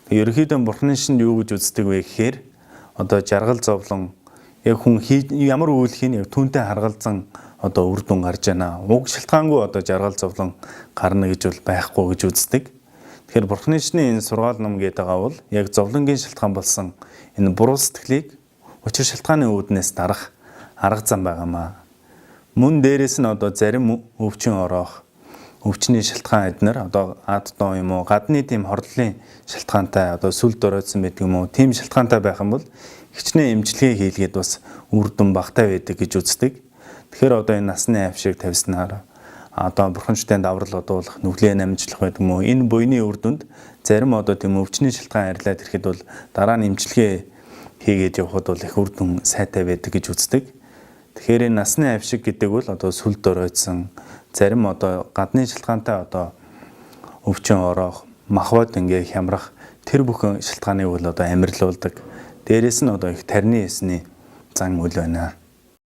Ерөнхийдөө Бурхны шинд юу гэж үздэг вэ гэхээр одоо жаргал зовлон яг хүн ямар үйл хийн яг түүнтэй харгалзан одоо үр дүн гарч байна. Уг шалтгаангүй одоо жаргал зовлон гарна гэж бол байхгүй гэж үздэг. Тэгэхээр Бурхны шинийн энэ сургаал ном гэдэг байгаа бол яг зовлонгийн шалтгаан болсон энэ буруу сэтгэлийг учир шалтгааны үүднээс дарах арга зам байгаамаа. Мөн дээрээс нь одоо зарим өвчин ороох, өвчний шалтгаан эднэр одоо ад доо юм уу, гадны тийм хорлолын шалтгаантай одоо сүл дороодсон байдаг юм уу, тийм шалтгаантай байх юм бол хичнээн эмчилгээ хийлгээд бас үр дүн багтаа байдаг гэж үздэг. Тэгэхээр одоо энэ насны авшиг тавьснаар одоо бурханчтай даврал одуулах, нүглээ намжлах байдаг юм уу, энэ буйны үр дүнд зарим одоо тийм өвчний шалтгаан арилаад ирэхэд бол дараа нь эмчилгээ хийгээд явхад бол их үр дүн сайтай байдаг гэж үздэг. Тэгэхээр энэ насны авшиг гэдэг бол одоо сүл дороодсон зарим одоо гадны шалтгаантай одоо өвчин ороох, махбод ингээ хямрах тэр бүхэн шалтгааныг бол одоо амирлуулдаг. Дээрээс нь одоо их тарны эсний зан үйл байна.